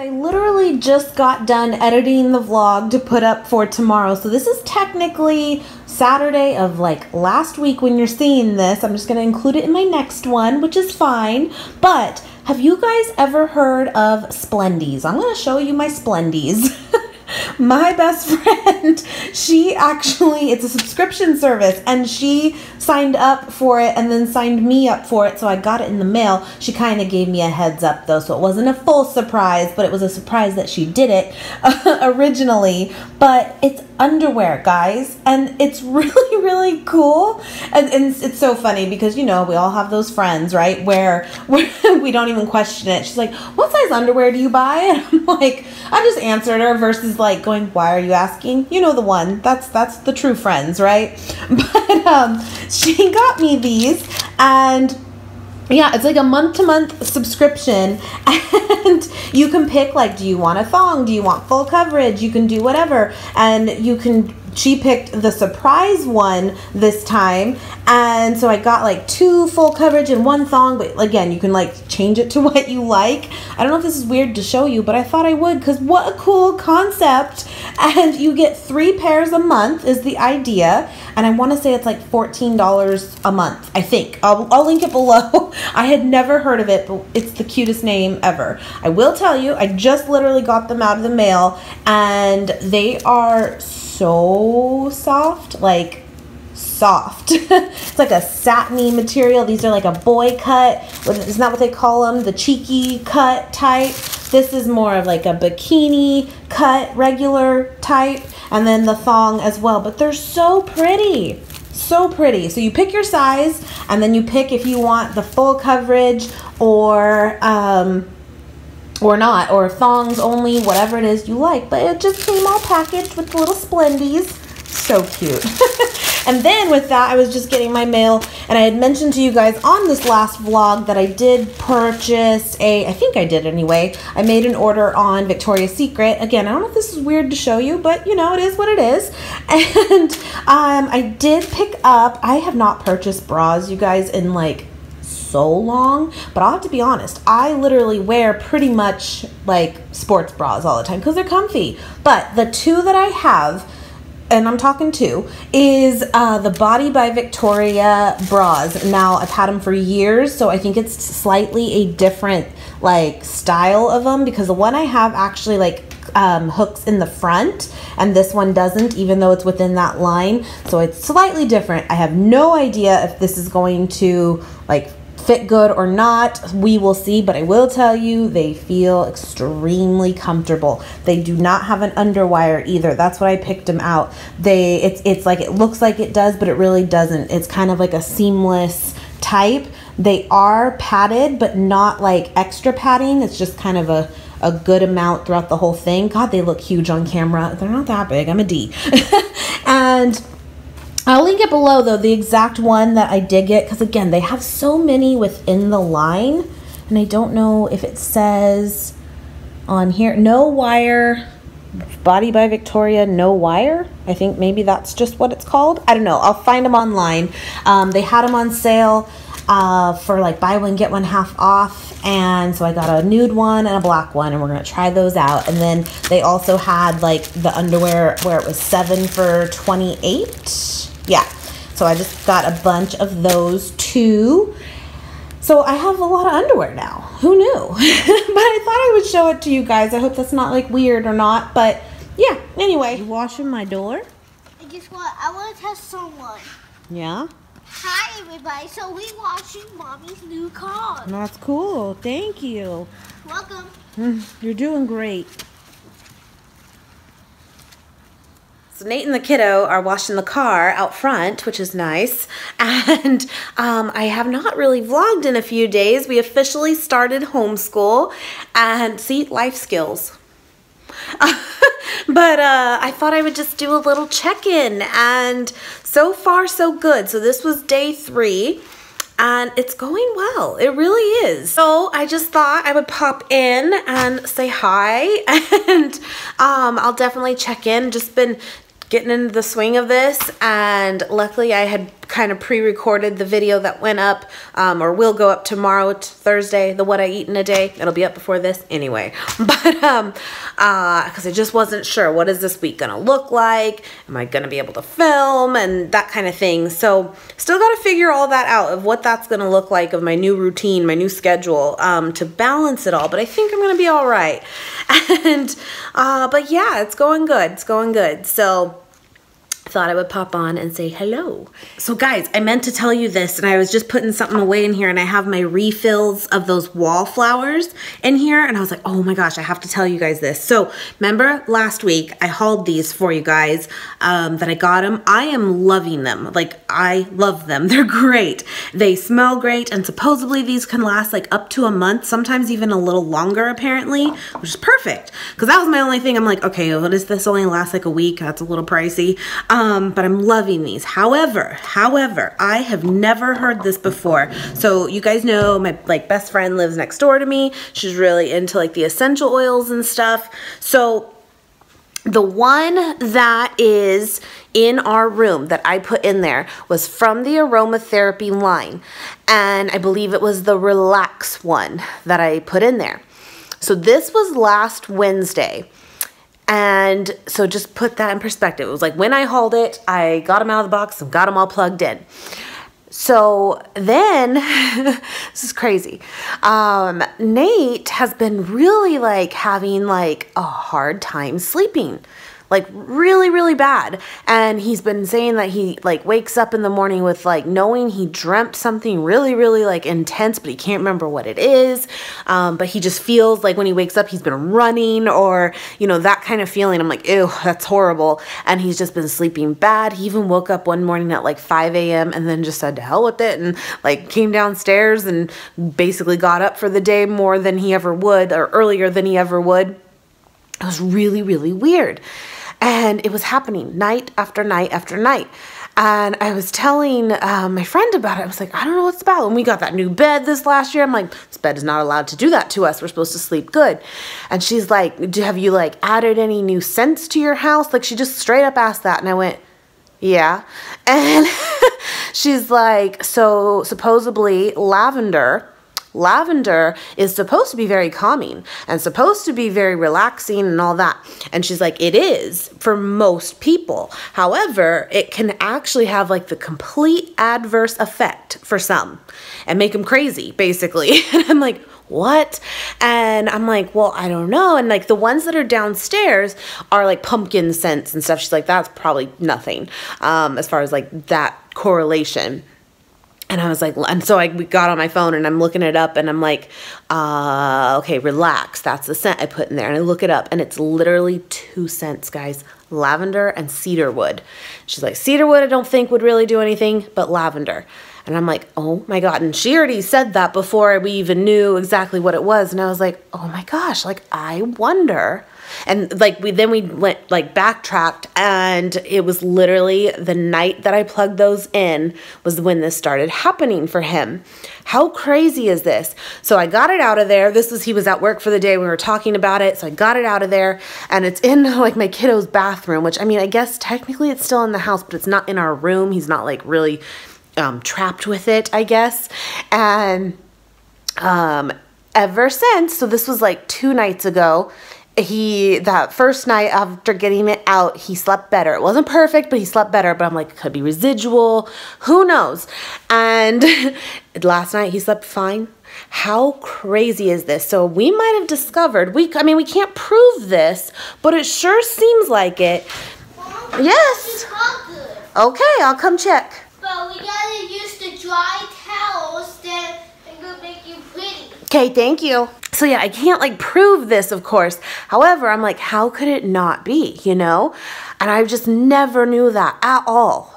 I literally just got done editing the vlog to put up for tomorrow. So this is technically Saturday of like last week when you're seeing this. I'm just going to include it in my next one, which is fine. But have you guys ever heard of Splendies? I'm going to show you my Splendies. My best friend, she actually, it's a subscription service, and she signed up for it and then signed me up for it, so I got it in the mail. She kind of gave me a heads up though, so it wasn't a full surprise, but it was a surprise that she did it originally. But it's underwear, guys, and it's really, really cool. And it's so funny because, you know, we all have those friends, right, where we don't even question it. She's like, what size underwear do you buy? And I'm like, I just answered her versus like going, why are you asking? You know the one. That's the true friends, right? But she got me these, and yeah, it's like a month-to-month subscription, and you can pick, like, do you want a thong? Do you want full coverage? You can do whatever, and you can, she picked the surprise one this time, and so I got like 2 full coverage and 1 thong, but again, you can like change it to what you like. I don't know if this is weird to show you, but I thought I would because what a cool concept. And you get 3 pairs a month is the idea, and I want to say it's like $14 a month, I think. I'll link it below. I had never heard of it, but it's the cutest name ever. I will tell you, I just literally got them out of the mail, and they are so soft, like soft. It's like a satiny material. These are like a boy cut. Isn't that what they call them? The cheeky cut type. This is more of like a bikini cut, regular type, and then the thong as well. But they're so pretty. So pretty. So you pick your size, and then you pick if you want the full coverage or not, or thongs only, whatever it is you like. But it just came all packaged with the little Splendies. So cute. And then with that, I was just getting my mail, and I had mentioned to you guys on this last vlog that I did purchase I think I did anyway, I made an order on Victoria's Secret. Again, I don't know if this is weird to show you, but you know, it is what it is. And I did pick up, I have not purchased bras, you guys, in like so long, but I'll have to be honest, I literally wear pretty much like sports bras all the time because they're comfy. But the 2 that I have, and I'm talking 2, is the Body by Victoria bras. Now, I've had them for years, so I think it's slightly a different like style of them, because the one I have actually like hooks in the front, and this one doesn't, even though it's within that line. So it's slightly different. I have no idea if this is going to like fit good or not. We will see, but I will tell you they feel extremely comfortable. They do not have an underwire either. That's what I picked them out. It's like, it looks like it does, but it really doesn't. It's kind of like a seamless type. They are padded, but not like extra padding. It's just kind of a good amount throughout the whole thing. God, they look huge on camera. They're not that big. I'm a D. And I'll link it below, though, the exact one that I did get, because again, they have so many within the line, and I don't know if it says on here, no wire, Body by Victoria, no wire. I think maybe that's just what it's called. I don't know. I'll find them online. They had them on sale for like buy one, get one half off, and so I got a nude one and a black one, and we're going to try those out. And then they also had like the underwear where it was 7 for $28. Yeah, so I just got a bunch of those too. So I have a lot of underwear now. Who knew? But I thought I would show it to you guys. I hope that's not like weird or not. But yeah, anyway. You washing my door? And guess what? I want to test someone. Yeah? Hi, everybody. So we washing Mommy's new car. That's cool. Thank you. Welcome. You're doing great. So Nate and the kiddo are washing the car out front, which is nice. And I have not really vlogged in a few days. We officially started homeschool, and see, life skills. But I thought I would just do a little check-in, and so far so good. So this was day 3. And it's going well. It really is. So I just thought I would pop in and say hi. And I'll definitely check in. Just been getting into the swing of this, and luckily I had kind of pre-recorded the video that went up, or will go up tomorrow. It's Thursday, the what I eat in a day. It'll be up before this anyway. But because I just wasn't sure, what is this week gonna look like? Am I gonna be able to film and that kind of thing? So still got to figure all that out of what that's gonna look like, of my new routine, my new schedule, to balance it all. But I think I'm gonna be all right. And but yeah, it's going good. It's going good. So thought I would pop on and say hello. So guys, I meant to tell you this, and I was just putting something away in here, and I have my refills of those wallflowers in here, and I was like, oh my gosh, I have to tell you guys this. So remember last week I hauled these for you guys, that I got them. I am loving them. Like, I love them. They're great. They smell great, and supposedly these can last like up to a month, sometimes even a little longer apparently, which is perfect, because that was my only thing. I'm like, okay, what is this only last like a week? That's a little pricey. But I'm loving these. However, I have never heard this before. So you guys know my best friend lives next door to me. She's really into like the essential oils and stuff. So the one that is in our room that I put in there was from the aromatherapy line. And I believe it was the relax one that I put in there. So this was last Wednesday. And so just put that in perspective. It was like when I hauled it, I got them out of the box and got them all plugged in. So then, this is crazy. Nate has been really like having like a hard time sleeping. Like really, really bad. And he's been saying that he like wakes up in the morning with like knowing he dreamt something really, really like intense, but he can't remember what it is. But he just feels like when he wakes up, he's been running, or, you know, that kind of feeling. I'm like, ew, that's horrible. And he's just been sleeping bad. He even woke up one morning at like 5 a.m. and then just said to hell with it, and like came downstairs and basically got up for the day more than he ever would, or earlier than he ever would. It was really, really weird. And it was happening night after night after night. And I was telling my friend about it. I was like, I don't know what it's about. When we got that new bed this last year, I'm like, this bed is not allowed to do that to us. We're supposed to sleep good. And she's like, have you like added any new scents to your house? Like, she just straight up asked that. And I went, yeah. And she's like, so supposedly lavender is supposed to be very calming and supposed to be very relaxing and all that. And she's like, it is for most people. However, it can actually have like the complete adverse effect for some and make them crazy, basically. And I'm like, what? And I'm like, well, I don't know. And like the ones that are downstairs are like pumpkin scents and stuff. She's like, that's probably nothing as far as like that correlation. And I was like, and so we got on my phone and I'm looking it up and I'm like, okay, relax. That's the scent I put in there. And I look it up and it's literally 2 scents, guys. Lavender and cedarwood. She's like, cedarwood I don't think would really do anything, but lavender. And I'm like, oh my God. And she already said that before we even knew exactly what it was. And I was like, oh my gosh, like I wonder. And like we went like backtracked, and it was literally the night that I plugged those in was when this started happening for him. How crazy is this? So I got it out of there. He was at work for the day. We were talking about it. So I got it out of there, and it's in like my kiddo's bathroom, which I mean, I guess technically it's still in the house, but it's not in our room. He's not like really trapped with it, I guess. And ever since, so this was like 2 nights ago, that first night after getting it out, he slept better. It wasn't perfect, but he slept better. But I'm like, it could be residual. Who knows? And last night he slept fine. How crazy is this? So we might have discovered, I mean, we can't prove this, but it sure seems like it. Mom, yes. Okay, I'll come check. But we gotta use the dry towels that will make you pretty. Okay, thank you. So yeah, I can't like prove this, of course. However, I'm like, how could it not be, you know? And I just never knew that at all.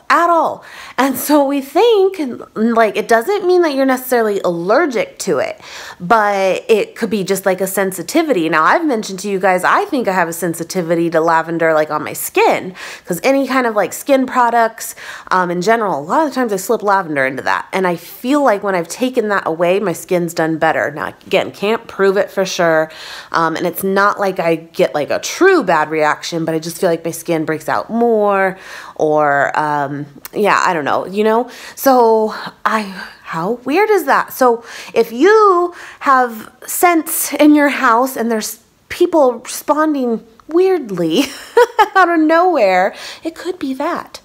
And so we think, like, it doesn't mean that you're necessarily allergic to it, but it could be just like a sensitivity. Now, I've mentioned to you guys, I think I have a sensitivity to lavender, like on my skin, because any kind of like skin products in general, a lot of the times I slip lavender into that. And I feel like when I've taken that away, my skin's done better. Now, again, can't prove it for sure. And it's not like I get like a true bad reaction, but I just feel like my skin breaks out more, or yeah, I don't know, you know? So how weird is that? So if you have scents in your house and there's people responding weirdly out of nowhere, it could be that.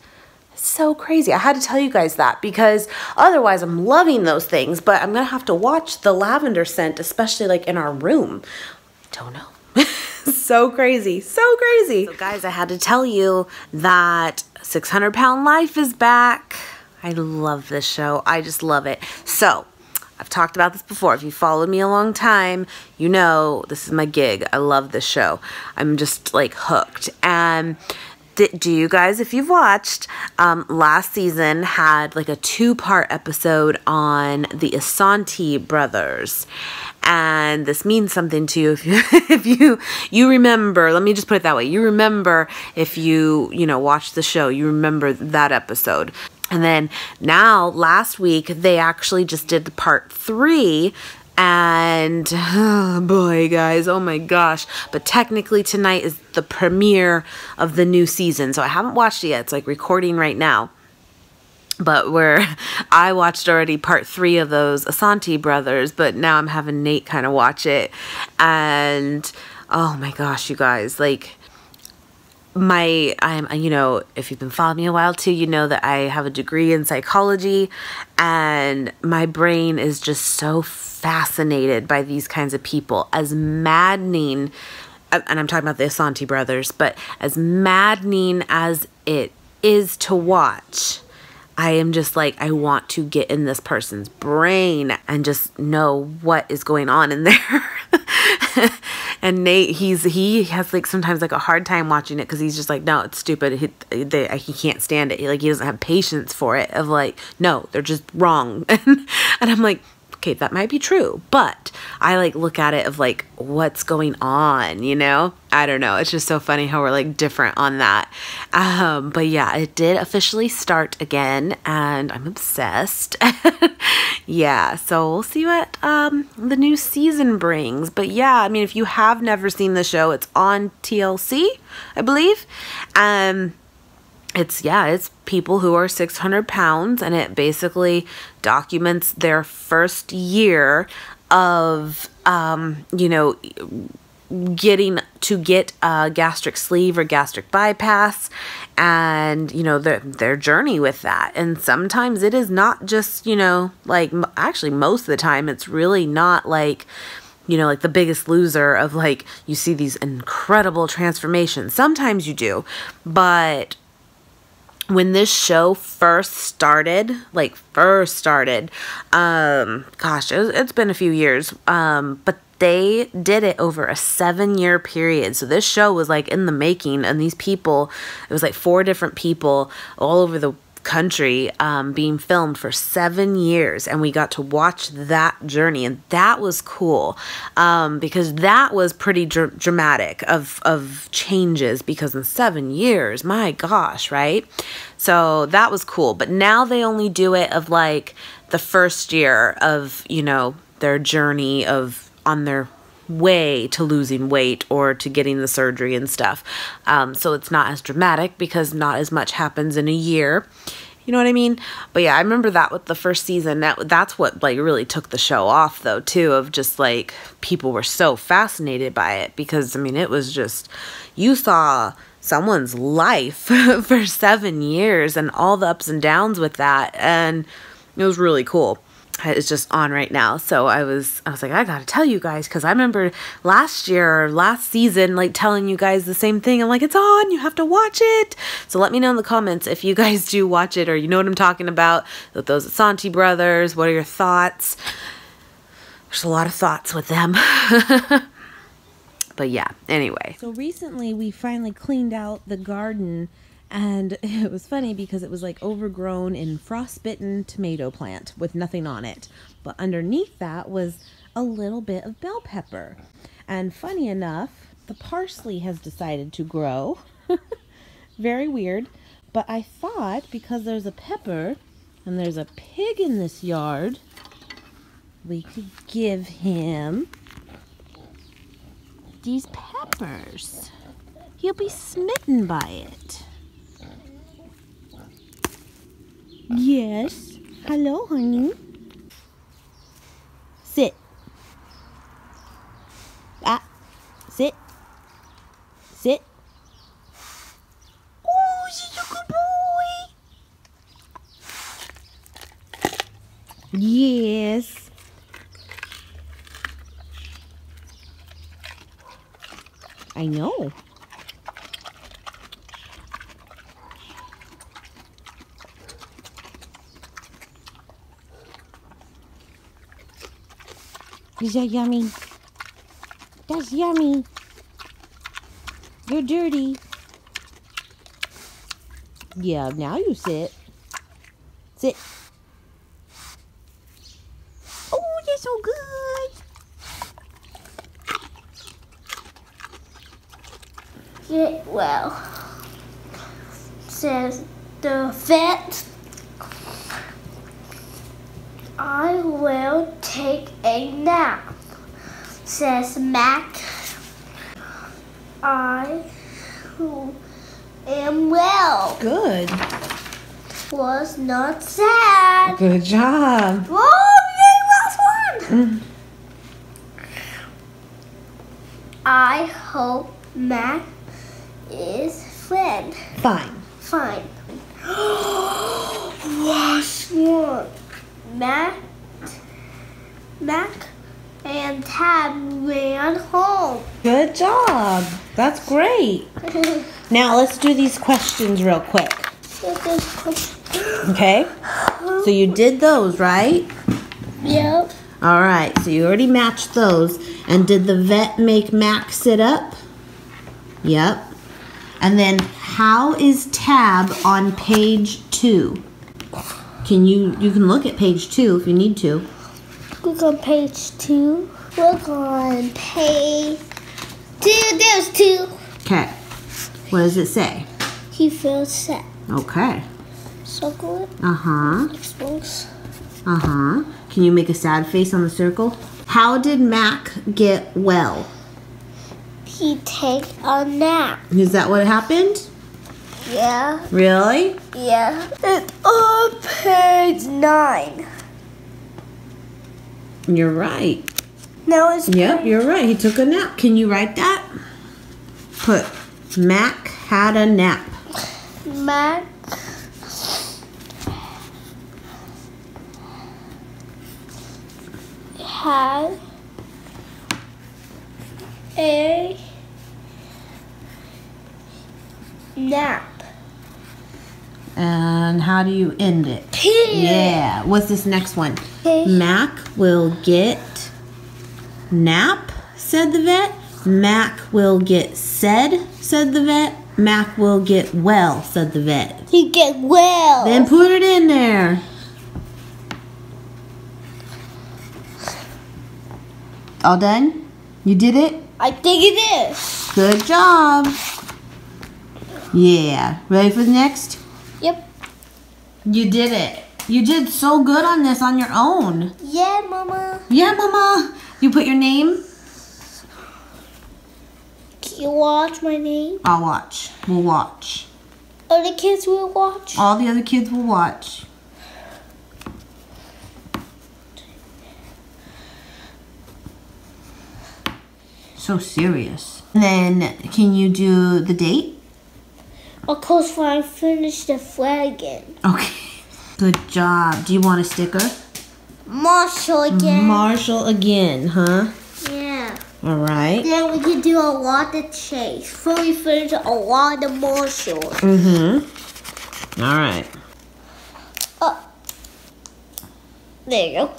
So crazy. I had to tell you guys that because otherwise I'm loving those things, but I'm gonna have to watch the lavender scent, especially like in our room. Don't know. So crazy, so crazy. So guys, I had to tell you that 600 Pound Life is back. I love this show. I just love it. So I've talked about this before. If you followed me a long time, you know this is my gig. I love this show. I'm just like hooked. And do you guys, if you've watched, last season had like a 2-part episode on the Asante brothers. And this means something to you if you remember. Let me just put it that way. You remember if you watch the show, you remember that episode. And then now last week they actually just did the part 3. And oh boy, guys, oh my gosh. But technically tonight is the premiere of the new season. So I haven't watched it yet. It's like recording right now. But I watched already part 3 of those Asante brothers, but now I'm having Nate kind of watch it. And oh my gosh, you guys, like if you've been following me a while too, you know that I have a degree in psychology, and my brain is just so fascinated by these kinds of people. As maddening, and I'm talking about the Asante brothers, but as maddening as it is to watch, I am just like, I want to get in this person's brain and just know what is going on in there. And Nate, he has like sometimes like a hard time watching it because he's just like, no, it's stupid. He can't stand it. He doesn't have patience for it. Of like, no, they're just wrong. And I'm like, okay, that might be true, but I like look at it of like, what's going on, you know? I don't know. It's just so funny how we're like different on that. But yeah, it did officially start again and I'm obsessed. Yeah, so we'll see what the new season brings. But yeah, I mean, if you have never seen the show, it's on TLC, I believe. It's people who are 600 pounds, and it basically documents their first year of, get a gastric sleeve or gastric bypass, and, their journey with that. And sometimes it is not just, actually most of the time, it's really not like, like the Biggest Loser of like, you see these incredible transformations. Sometimes you do, but when this show first started, gosh, it's been a few years, but they did it over a 7-year period. So this show was like in the making, and these people, it was like 4 different people all over the country being filmed for 7 years, and we got to watch that journey, and that was cool because that was pretty dramatic of changes, because in 7 years, my gosh, right? So that was cool. But now they only do it of like the first year of their journey of on their way to losing weight or to getting the surgery and stuff. So it's not as dramatic because not as much happens in a year. You know what I mean? But yeah, I remember that with the first season. That's what like really took the show off though too, of just like people were so fascinated by it, because I mean it was just, you saw someone's life for 7 years and all the ups and downs with that, and it was really cool. It's just on right now. So I was like, I gotta tell you guys, because I remember last season, like telling you guys the same thing. I'm like, it's on, you have to watch it. So let me know in the comments if you guys do watch it, or you know what I'm talking about with those Asante brothers. What are your thoughts? There's a lot of thoughts with them. But yeah, anyway. So recently we finally cleaned out the garden, and it was funny because it was like overgrown in frostbitten tomato plant with nothing on it. But underneath that was a little bit of bell pepper. And funny enough, the parsley has decided to grow. Very weird. But I thought because there's a pepper and there's a pig in this yard, we could give him these peppers. He'll be smitten by it. Yes. Hello, honey. Sit. Ah. Sit. Sit. Oh, she's a good boy. Yes. I know. Is that yummy? That's yummy. You're dirty. Yeah, now you sit. Sit. Oh, you're so good. Get well, says the vet. I will take a nap, says Mac. I am well. Good. Was not sad. Good job. Oh, yay, last one. I hope Mac is friend. Fine. Fine. Last one. Mac and Tab ran home. Good job. That's great. Now let's do these questions real quick. Okay? So you did those, right? Yep. All right. So you already matched those. And did the vet make Mac sit up? Yep. And then how is Tab on page 2? You can look at page 2 if you need to. Look on page 2. Look on page 2. There's 2. Okay. What does it say? He feels sad. Okay. Circle it. Uh-huh. Xbox. Uh-huh. Can you make a sad face on the circle? How did Mac get well? He take a nap. Is that what happened? Yeah. Really? Yeah. It's on page 9. You're right. Now it's Yep, you're right. He took a nap. Can you write that? Put Mac had a nap. Mac had a nap. And how do you end it? Period. Yeah. What's this next one? Okay. Mac will get nap, said the vet. Mac will get said the vet. Mac will get well, said the vet. He get well. Then put it in there. All done? You did it? I think it is. Good job. Yeah. Ready for the next? Yep. You did it. You did so good on this on your own. Yeah, Mama. Yeah, Mama. You put your name? Can you watch my name? I'll watch. We'll watch. Other kids will watch. All the other kids will watch. So serious. And then, can you do the date? Of course, when I finish the flagging. Okay. Good job. Do you want a sticker? Marshall again. Marshall again, huh? Yeah. All right. Then we can do a lot of chase. Before we finish a lot of Marshall. Mm-hmm. All right. Oh. There you go.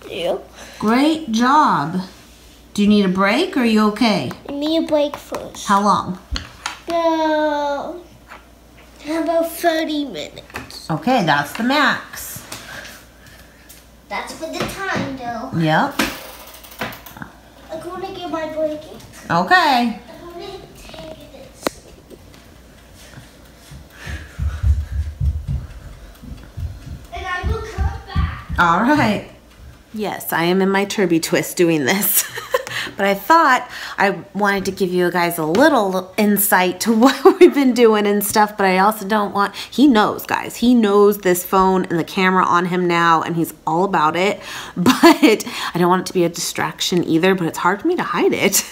There you go. Great job. Do you need a break or are you okay? I need a break first. How long? How about 30 minutes? Okay, that's the max. That's for the time, though. Yep. I'm going to get my blanket. Okay. I'm going to take this. And I will come back. All right. Yes, I am in my Turby twist doing this. But I thought I wanted to give you guys a little insight to what we've been doing and stuff, but I also don't want, he knows, guys. He knows this phone and the camera on him now, and he's all about it. But I don't want it to be a distraction either, but it's hard for me to hide it.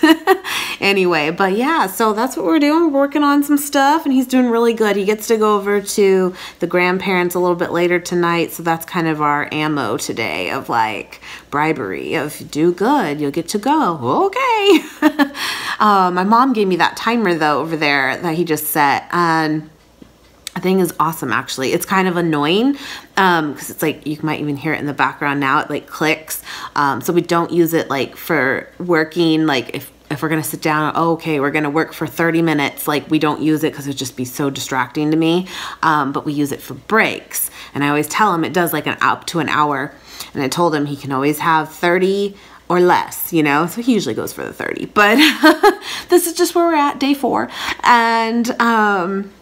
Anyway, but yeah, so that's what we're doing. We're working on some stuff, and he's doing really good. He gets to go over to the grandparents a little bit later tonight, so that's kind of our ammo today of like bribery of do good, you'll get to go. Okay. My mom gave me that timer though over there that he just set, and the thing is awesome actually. It's kind of annoying because it's like you might even hear it in the background now. It like clicks. So we don't use it like for working, like if we're gonna sit down, oh, okay, we're gonna work for 30 minutes, like we don't use it because it'd just be so distracting to me. But we use it for breaks. And I always tell him it does like up to an hour. And I told him he can always have 30 or less, you know, so he usually goes for the 30, but this is just where we're at, day 4, and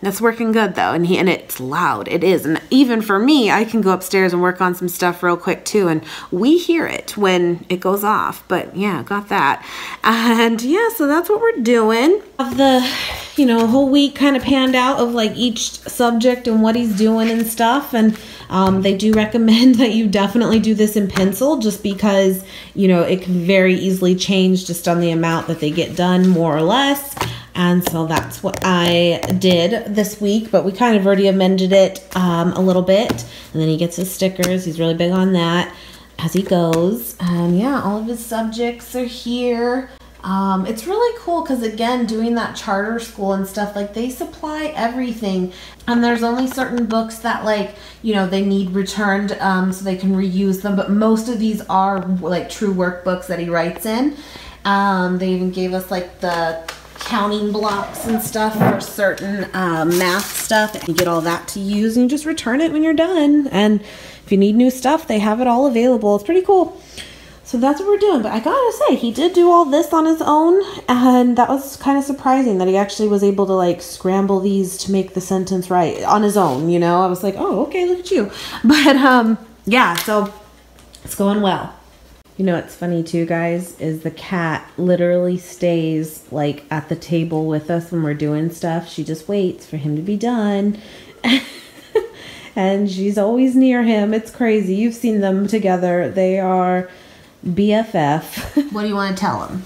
that's working good though, and it's loud, it is, and even for me, I can go upstairs and work on some stuff real quick too, and we hear it when it goes off, but yeah, got that, and yeah, so that's what we're doing. Of the, you know, whole week kind of panned out of like each subject and what he's doing and stuff, and they do recommend that you definitely do this in pencil just because, you know, it can very easily change just on the amount that they get done, more or less. And so that's what I did this week, but we kind of already amended it a little bit. And then he gets his stickers. He's really big on that as he goes. And yeah, all of his subjects are here. It's really cool because, again, doing that charter school and stuff, like, they supply everything. And there's only certain books that, like, you know, they need returned so they can reuse them. But most of these are, like, true workbooks that he writes in. They even gave us, like, the counting blocks and stuff for certain math stuff. You get all that to use and you just return it when you're done. And if you need new stuff, they have it all available. It's pretty cool. So that's what we're doing. But I gotta say, he did do all this on his own, and that was kind of surprising that he actually was able to like scramble these to make the sentence right on his own, you know? I was like, oh, okay, look at you. But yeah, so it's going well. You know what's funny too, guys, is the cat literally stays like at the table with us when we're doing stuff. She just waits for him to be done. And she's always near him. It's crazy. You've seen them together. They are BFF. What do you want to tell them?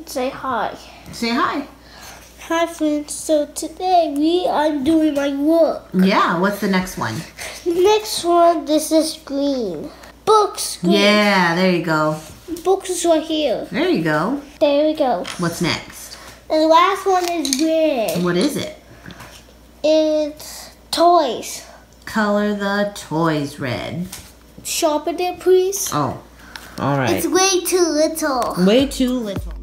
Say hi. Say hi. Hi, friends. So today I'm doing my work. Yeah, what's the next one? The next one, this is green. Books, green. Yeah, there you go. Books is right here. There you go. There we go. What's next? And the last one is red. What is it? It's toys. Color the toys red. Sharpen it, please. Oh, all right. It's way too little. Way too little.